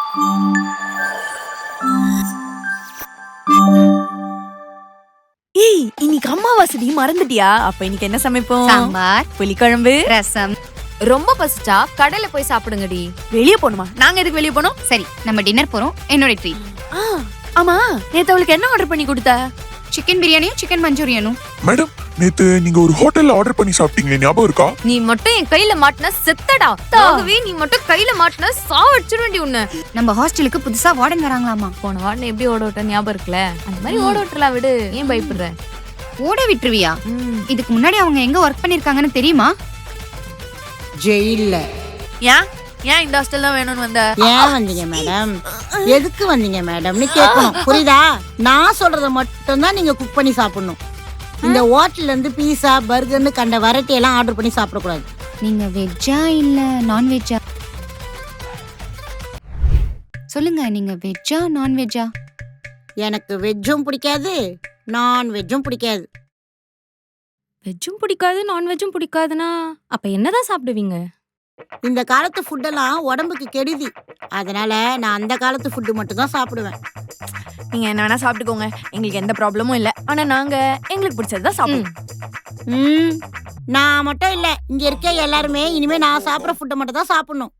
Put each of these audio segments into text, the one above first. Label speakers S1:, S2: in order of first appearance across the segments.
S1: ஏய், இன்னைக்கு அம்மாவாசடி மறந்துட்டியா? அப்ப இன்னைக்கு என்ன சமைப்போம்?
S2: சாம்பார்,
S1: புளிக்குழம்பு.
S2: ரசம்.
S3: ரொம்ப பசிச்சா கடையில போய் சாப்பிடுங்கடி.
S1: வெளிய போணுமா? நாங்க எதுக்கு வெளிய போனோம்?
S2: சரி, நம்ம டின்னர் போறோம். என்னோட ட்ரீட்
S1: ஆ, ஆமா, நேத்து அவளுக்கு என்ன ஆர்டர் பண்ணி கொடுத்த?
S2: சிக்கன் பிரியாணியும் சிக்கன் மஞ்சூரியனும்.
S4: மேடம், நேத்து நீங்க ஒரு ஹோட்டல்ல ஆர்டர் பண்ணி சாப்பிட்டீங்களே, ஞாபகம் இருக்கா?
S3: நீ மட்டும் என் கையில மாட்டின செத்தடா. ஆகவே நீ மட்டும் கையில மாட்டின சாவடிச்சிருவேண்டி உன்னை.
S2: நம்ம ஹாஸ்டலுக்கு புதுசா வார்டன் வராங்களாமா.
S3: போன வாரம் எப்படி ஓட விட்ட ஞாபகம் இருக்குல்ல? அந்த மாதிரி ஓட விட்டுலாம் விடு. ஏன் பயப்படுற?
S2: ஓட விட்டுருவியா? இதுக்கு முன்னாடி அவங்க எங்க ஒர்க் பண்ணிருக்காங்கன்னு தெரியுமா?
S5: ஜெயில்ல.
S1: ஏன் இந்த ஹாஸ்டல் தான் வேணும்னு வந்த?
S5: ஏன் வந்தீங்க மேடம்? எதுக்கு வந்தீங்க மேடம்னு கேட்கணும். புரியுதா? நான் சொல்றத மட்டும் தான் நீங்க குக் பண்ணி சாப்பிடணும். இந்த ஹோட்டல்ல இருந்து பீஸா பர்கர்னு கண்ட வெரைட்டி எல்லாம் ஆர்டர் பண்ணி சாப்பிடக்கூடாது.
S2: நீங்க வெஜ்ஜா இல்ல நான்வெஜ்ஜா? சொல்லுங்க, நீங்க வெஜ்ஜா நான்வெஜ்ஜா?
S5: எனக்கு வெஜ்ஜும் பிடிக்காது, நான்வெஜ்ஜும் பிடிக்காது.
S6: வெஜ்ஜும் பிடிக்காது நான்வெஜ்ஜும் பிடிக்காதுன்னா அப்ப என்னதான் சாப்பிடுவீங்க?
S5: இந்த காலத்து ஃபுட்டெல்லாம் உடம்புக்கு கெடுதி. அதனால நான் அந்த காலத்து ஃபுட்டு மட்டும் தான் சாப்பிடுவேன்.
S1: நீங்க என்ன வேணா சாப்பிட்டுக்கோங்க, எங்களுக்கு எந்த ப்ராப்ளமும் இல்ல. ஆனா நாங்க எங்களுக்கு பிடிச்சதுதான் சாப்பிடுவோம்.
S5: நான் மட்டும் இல்ல, இங்க இருக்க எல்லாருமே இனிமே நான் சாப்பிடுற ஃபுட்டை மட்டும் தான் சாப்பிடணும்.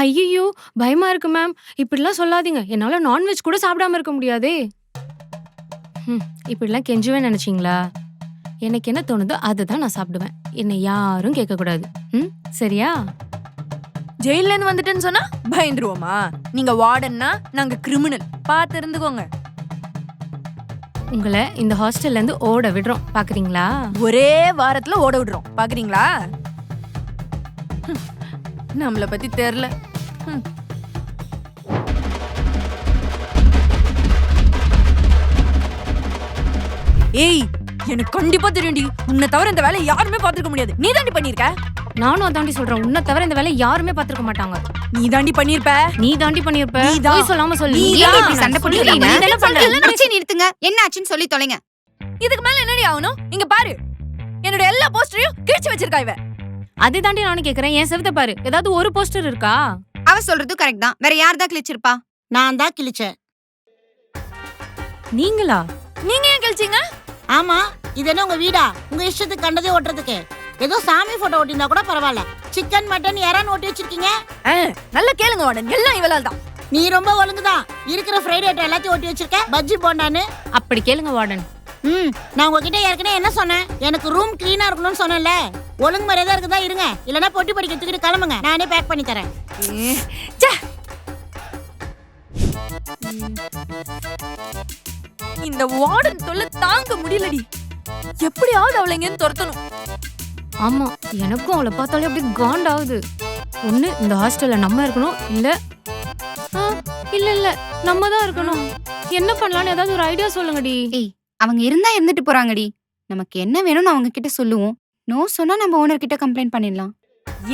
S6: ஐயோ, பயமா இருக்கு மேம். இப்படிலாம் சொல்லாதீங்க. என்னால நான்வெஜ் கூட சாப்பிடாம இருக்க முடியாதே. இப்படிலாம் கெஞ்சுவேன் நினைச்சீங்களா? எனக்கு என்ன தோணுதோ அதுதான் நான் சாப்பிடுவேன். என்னை யாரும் கேட்க கூடாது. சரியா?
S1: ஜெயில இருந்து வந்துட்டேன்னு சொன்னா பயந்துருவோமா? நீங்க வார்டன்னா நாங்க கிரிமினல். பார்த்து இருந்துக்கோங்க.
S6: உங்களை இந்த ஹாஸ்டல்ல இருந்து ஓட விடுறோம், பாக்குறீங்களா?
S1: ஒரே வாரத்துல ஓட விடுறோம், பாக்குறீங்களா? நம்மள பத்தி தெரியல. ஏய், எனக்கு கண்டிப்பா தெரியும்டி. உன்னை தவிர இந்த வேலை யாருமே பாத்துக்க முடியாது. நீ தாண்டி பண்ணிருக்க.
S6: நானும் அதாண்டி சொல்றேன். உன்னை தவிர இந்த வேலை யாருமே பாத்துருக்க மாட்டாங்க.
S1: நீ தாண்டி பண்ணிருப்ப.
S6: நீ தாண்டி பண்ணிருப்ப.
S1: நீதான்.
S6: போய் சொல்லாம சொல்லு.
S1: நீதான்.
S6: ஏன்
S2: இப்படி
S6: இப்படி
S2: சண்டை போட்டுக்கிறீங்க?
S6: நீ என்ன பண்ற?
S2: நிறுத்தி நிறுத்துங்க. என்ன ஆச்சுன்னு சொல்லி தொலைங்க.
S1: இதுக்கு மேல என்னடி ஆகணும்? இங்க பாரு, என்னோட எல்லா போஸ்டரையும் கிழிச்சு வச்சிருக்கா இவ.
S6: அதே தாண்டி நானும் கேக்குறேன். என் செவத்தை பாரு, ஏதாவது ஒரு போஸ்டர் இருக்கா?
S2: அவ சொல்றது கரெக்ட் தான். வேற யார் தான் கிழிச்சிருப்பா?
S5: நான் தான் கிழிச்சேன்.
S6: நீங்களா?
S1: நீங்க ஏன் கிழிச்சீங்க?
S5: ஆமா, இது என்ன உங்க வீடா? உங்க இஷ்டத்துக்கு கண்டதே ஓட்டுறதுக்கு? ஏதோ சாமி போட்டோ ஓட்டிருந்தா கூட பரவாயில்ல. சிக்கன் மட்டன் யாரான்னு ஓட்டி வச்சிருக்கீங்க?
S1: நல்லா கேளுங்க வார்டன், எல்லாம் இவளால் தான்.
S5: நீ ரொம்ப ஒழுங்குதான். இருக்கிற ஃப்ரைடே ஐட்டம் எல்லாத்தையும் ஓட்டி வச்சிருக்க. பஜ்ஜி போண்டான்னு.
S6: அப்படி கேளுங்க வார்டன்.
S5: நான் உங்ககிட்ட ஏற்கனவே என்ன சொன்னேன்? எனக்கு ரூம் கிளீனா இருக்கணும்னு சொன்னேன்ல. ஒழுங்கு மரியாதை இருக்குதா இருங்க, இல்லனா பொட்டி படிக்க தூக்கிட்டு கிளம்புங்க. நானே பேக் பண்ணி தரேன்.
S1: இந்த வார்டன் தொல்லை தாங்க முடியலடி. எப்படியாவது அவளை எங்கேன்னு துரத்தணும்.
S6: ஆமா, எனக்கும் அவளை பார்த்தாலே அப்படியே காண்டாவுது. ஒண்ணு இந்த ஹாஸ்டல்ல நம்ம இருக்கணும், இல்ல இல்ல இல்ல நம்ம தான் இருக்கணும். என்ன பண்ணலாம்னு ஏதாவது ஒரு ஐடியா சொல்லுங்கடி.
S2: ஏய், அவங்க இருந்தா இருந்துட்டு போறாங்கடி. நமக்கு என்ன வேணும்னு அவங்க கிட்ட சொல்லுவோம். நோ சொன்னா நம்ம ஓனர் கிட்ட கம்ப்ளைண்ட் பண்ணிடலாம்.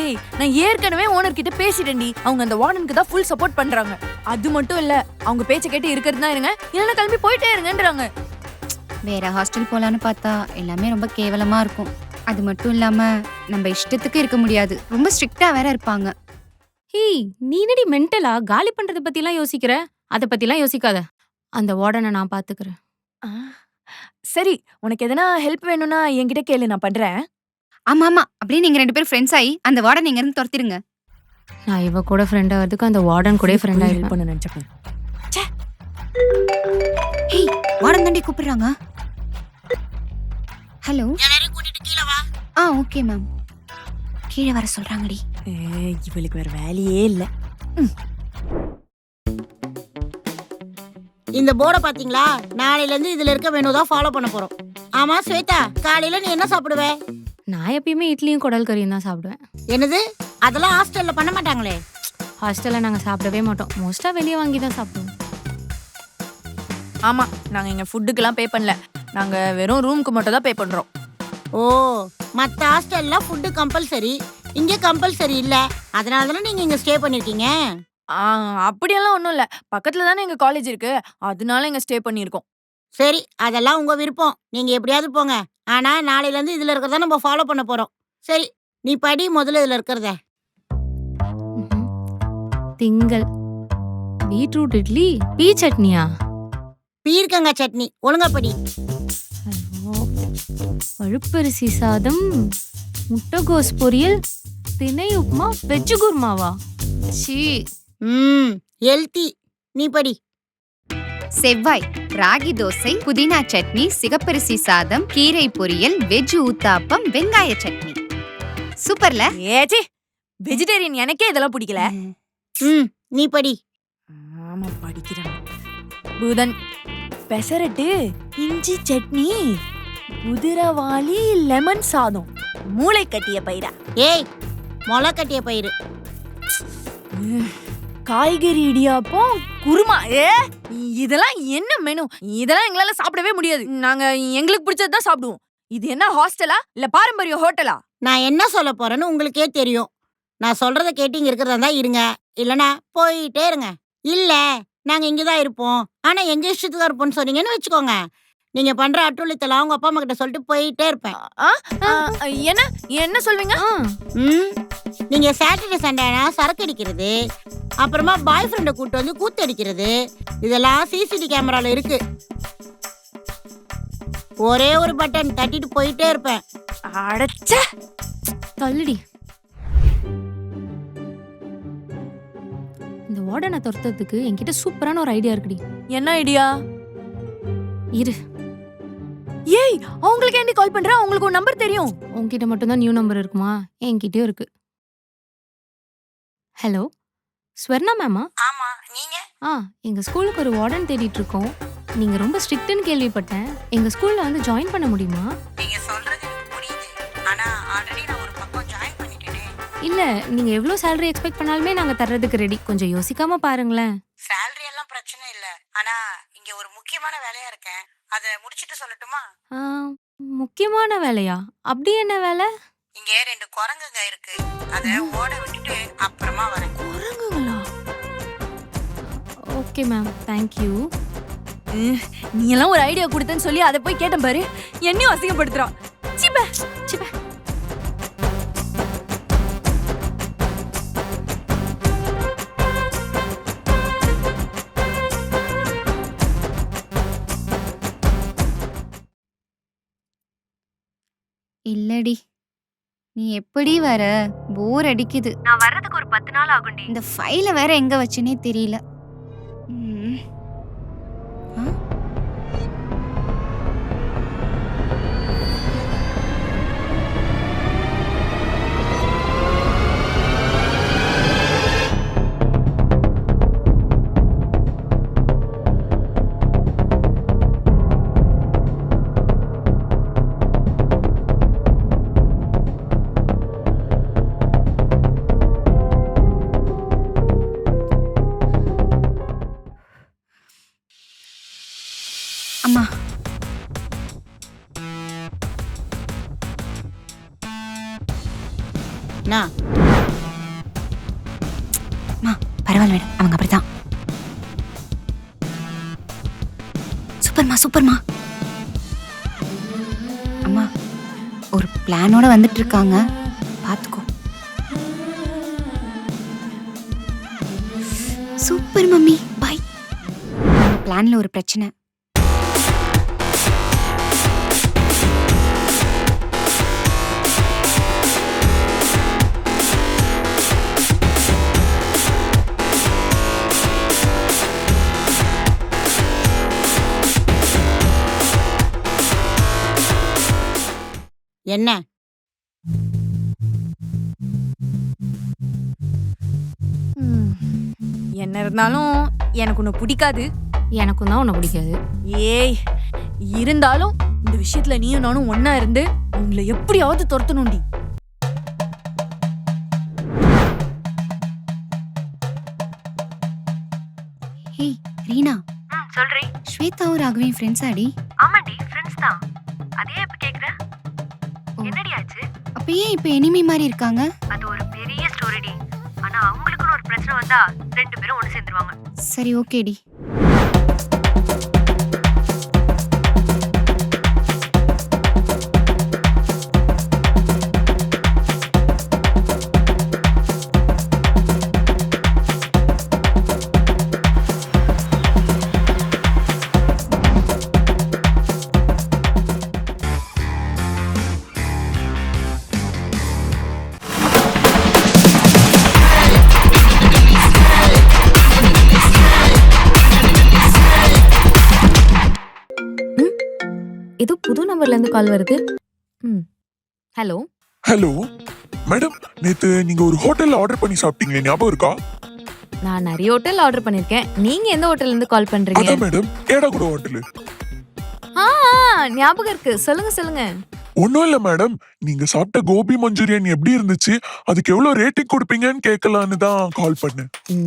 S1: ஏய், நான் ஏற்கனவே ஓனர் கிட்ட பேசிட்டேன்டி. அவங்க அந்த வார்டனுக்கு தான் ஃபுல் சப்போர்ட் பண்றாங்க. அது மட்டும் இல்ல, அவங்க பேச்ச கேட்டு இருக்கிறது தான் இருங்க, இல்லைன்னா கிளம்பி போயிட்டே இருங்கன்றாங்க.
S2: வேற ஹாஸ்டல் போலான்னு பார்த்தா எல்லாமே ரொம்ப கேவலமா இருக்கும். அது மட்டும் இல்லாம நம்ம இஷ்டத்துக்கு இருக்க முடியாது. ரொம்ப ஸ்ட்ரிக்ட்டா வேற இருப்பாங்க.
S6: ஹேய், நீ என்னடி மென்டலா? காலி பண்றத பத்தி எல்லாம் யோசிக்கிற? அத பத்தி எல்லாம் யோசிக்காத. அந்த வார்டனை நான் பாத்துக்கிறேன்.
S1: சரி, உனக்கு எதனா ஹெல்ப் வேணும்னா என்கிட்ட கேளு, நான் பண்றேன்.
S2: ஆமா ஆமா, அப்படியே நீங்க 2 பேரும் ஃப்ரெண்ட்ஸ் ஆகி அந்த வார்டன் நீங்க இருந்து துரத்திடுங்க.
S6: நான் இவ கூட ஃப்ரெண்ட் ஆகிறதுக்கு அந்த வார்டன் கூட ஃப்ரெண்ட்
S1: ஹெல்ப்
S6: ஆயிருப்பேன்.
S1: பண்ண நினைச்சேன்.
S2: ஹேய், வார்டன் தாண்டி கூப்பிடுறாங்க. ஹலோ.
S5: எல்லாரையும் கூட்டிட்டு கீழ வா.
S2: Okay ma'am. கீழே வர சொல்றாங்கடி.
S1: இவளுக்கு வேற வேலையே இல்ல.
S5: இந்த போர்டை பாத்தீங்களா? நாளையில இருந்து இதுல இருக்க மெனு தான் ஃபாலோ பண்ண போறோம். ஆமா ஸ்வேதா, காலையில நீ என்ன சாப்பிடுவ?
S6: நான் எப்பயுமே இட்லியும் குடல் கறியும் தான் சாப்பிடுவேன்.
S5: என்னது? அதெல்லாம் ஹாஸ்டல்ல பண்ண மாட்டாங்களே.
S6: ஹாஸ்டல்ல நாங்க சாப்பிடவே மாட்டோம். மோஸ்டா வெளியே வாங்கி தான் சாப்பிடுவோம்.
S1: ஆமா, நாங்க எங்க ஃபுட்டுக்கெல்லாம் பே பண்ணல. நாங்க வெறும் ரூமுக்கு மட்டும் தான் பே பண்றோம்.
S5: ஓ, மத்த ஹாஸ்டல்ல ஃபுட் கம்பல்சரி, இங்க கம்பல்சரி இல்ல. அதனால தானே நீங்க இங்க ஸ்டே பண்ணிருக்கீங்க.
S1: அப்படியெல்லாம் ஒண்ணும் இல்ல. பக்கத்துல தானே எங்க காலேஜ் இருக்கு, அதனால இங்க ஸ்டே பண்ணிருக்கோம்.
S5: சரி, அதெல்லாம் உங்க விருப்பம். நீங்க எப்படியாவது போங்க. ஆனா நாளையில இருந்து இதுல இருக்கறத நம்ம ஃபாலோ பண்ண போறோம். சரி, நீ படி முதல்ல இதுல இருக்கறத.
S6: திங்கள், பீட்ரூட் இட்லி பீ சட்னியா?
S5: பீர்க்கங்காய் சட்னி. ஒழுங்கா படி.
S6: ஐயோ, பழுப்பரிசி சாதம், முட்டைகோஸ் பொரியல், திணை உப்புமா, வெஜ் குருமாவா? சீ.
S5: ஹெல்த்தி. நீ படி.
S2: செவ்வாய் ராகி தோசை, புதினா சட்னி, சிகப்பரிசி சாதம், கீரை பொரியல், வெஜ் ஊத்தாப்பம், வெங்காய சட்னி. சூப்பர்ல.
S1: ஏச்சி, வெஜிடேரியன் எனக்கே இதெல்லாம் பிடிக்கல.
S5: நீ படி.
S1: ஆமா படிக்கிறேன். புதன் பெசரட்டு, இஞ்சி சட்னி, குதிரவாளி, லெமன் சாதம், மூளை கட்டிய பயிரா,
S5: ஏய் மொளை கட்டிய பயிறு.
S1: காய்கறி இடியாப்பம், குருமா. இதெல்லாம் என்ன மெனு? இதெல்லாம் எங்களால சாப்பிடவே முடியாது. நாங்க எங்களுக்கு பிடிச்சதுதான் சாப்பிடுவோம். இது என்ன ஹாஸ்டலா இல்ல பாரம்பரிய ஹோட்டலா?
S5: நான் என்ன சொல்ல போறேன்னு உங்களுக்கே தெரியும். நான் சொல்றத கேட்டு இங்க இருக்கிறதா தான் இருங்க, இல்லனா போயிட்டே இருங்க. இல்ல நாங்க இங்கதான் இருப்போம், ஆனா எங்க இஷ்டத்துக்கு இருப்போம்னு சொன்னீங்கன்னு வச்சுக்கோங்க, நீங்க பண்ற அட்டுழித்தெல்லாம் உங்க அப்பா அம்மா கிட்ட சொல்லிட்டு போயிட்டே இருப்பேன்.
S1: என்ன என்ன சொல்வீங்க?
S5: நீங்க சாட்டர்டே சண்டேனா சரக்கு அடிக்கிறது, அப்புறமா பாய் ஃப்ரெண்டை கூட்டு வந்து கூத்து அடிக்கிறது, இதெல்லாம் சிசிடி கேமரால இருக்கு. ஒரே ஒரு பட்டன் தட்டிட்டு போயிட்டே இருப்பேன்.
S1: அடச்ச
S6: தள்ளுடி. இந்த வார்டனை துரத்துறதுக்கு என்கிட்ட சூப்பரான ஒரு ஐடியா இருக்குடி.
S1: என்ன ஐடியா?
S6: இரு.
S1: ஏய், அவங்களுக்கு ஏன்டி கால் பண்ற? உங்களுக்கு ஒரு நம்பர் தெரியும்.
S6: உன்கிட்ட மட்டும்தான் நியூ நம்பர் இருக்குமா? என்கிட்டயும் இருக்கு. ஹலோ, ஸ்வர்ணா மேமா?
S5: ஆமா, நீங்க?
S6: எங்க ஸ்கூலுக்கு ஒரு வார்டன் தேடிட்டு இருக்கோம். நீங்க ரொம்ப ஸ்ட்ரிக்ட்னு கேள்விப்பட்டேன். எங்க ஸ்கூல்ல வந்து ஜாயின் பண்ண முடியுமா?
S5: நீங்க சொல்றது எனக்கு புரியுது, ஆனா ஆல்ரெடி நான் ஒரு பக்கம் ஜாயின் பண்ணிட்டேனே.
S6: இல்ல, நீங்க எவ்வளவு salary எக்ஸ்பெக்ட் பண்ணாலுமே நாங்க தர்றதுக்கு ரெடி. கொஞ்சம் யோசிக்காம பாருங்களேன்.
S5: salary எல்லாம் பிரச்சனை இல்ல, ஆனா இங்க ஒரு முக்கியமான வேலையா இருக்கேன், அத முடிச்சிட்டு சொல்லட்டுமா?
S6: முக்கியமான வேலையா? அப்படி என்ன வேலை?
S5: இங்க 2 குரங்குங்க இருக்கு, அத ஓட விட்டுட்டு அப்புறமா வரேன்.
S1: குரங்குங்களா?
S6: Okay ma'am, thank you.
S1: நீ எல்லாம் ஒரு ஐடியா கொடுத்தேன்னு சொல்லி அதை போய் கேட்டேன் பாரு, என்னையும் அசிங்கப்படுத்துறான். சிப்ப சிப்ப.
S2: இல்லடி, நீ எப்படி வர? போர் அடிக்குது.
S3: நான் வர்றதுக்கு ஒரு 10 நாள் ஆகும்டி.
S2: இந்த ஃபைலை வேற எங்க வச்சுனே தெரியல. அம்மா, பரவாயில்ல மேடம், அவங்க அப்படித்தான். சூப்பர்மா. அம்மா, ஒரு பிளானோட வந்துட்டு இருக்காங்க, பாத்துக்கோ. சூப்பர் மம்மி, பாய். பிளான்ல ஒரு பிரச்சனை.
S5: என்ன?
S1: என்ன இருந்தாலும் எனக்கு உன்னை பிடிக்காது.
S6: எனக்கும் தான் உன்னை பிடிக்காது.
S1: ஏய், இருந்தாலும் இந்த விஷயத்துல நீயும் நானும் ஒன்னா இருந்து உங்களை எப்படியாவது துரத்தணும்டி.
S2: ஹே ரீனா,
S3: சொல்றீ?
S2: ஸ்வேதாவும் ராகவையும் ஃப்ரெண்ட்ஸ் ஆடி?
S3: ஆமாண்டி, ஃப்ரெண்ட்ஸ் தான். அதே இப்ப கேக்குற? என்னடி ஆச்சு?
S2: அப்ப ஏன் இப்ப எனிமி மாதிரி இருக்காங்க?
S3: அது ஒரு பெரிய ஸ்டோரிடி. ஆனா அவங்களுக்குன்னு ஒரு பிரச்சனை வந்தா 2 பேரும் ஒண்ணு சேர்ந்துருவாங்க.
S2: சரி, ஓகேடி.
S3: நம்பர்ல இருந்து கால் வருது. ஹலோ.
S4: ஹலோ மேடம், நேத்து நீங்க ஒரு ஹோட்டல்ல ஆர்டர் பண்ணி சாப்பிட்டீங்களே, ஞாபகம் இருக்கா?
S3: நான் நிறைய ஹோட்டல் ஆர்டர் பண்ணிருக்கேன். நீங்க எந்த ஹோட்டல்ல இருந்து கால் பண்றீங்க?
S4: அதான் மேடம், ஏடாகுட ஹோட்டல்.
S3: ஞாபகம் இருக்கு. சொல்லுங்க சொல்லுங்க.
S4: ஒண்ணும் இல்ல மேடம், நீங்க சாப்பிட்ட கோபி மஞ்சூரியன் எப்படி இருந்துச்சு, அதுக்கு எவ்வளவு ரேட்டிங் கொடுப்பீங்கன்னு கேட்கலான்னு தான் கால் பண்ணேன்.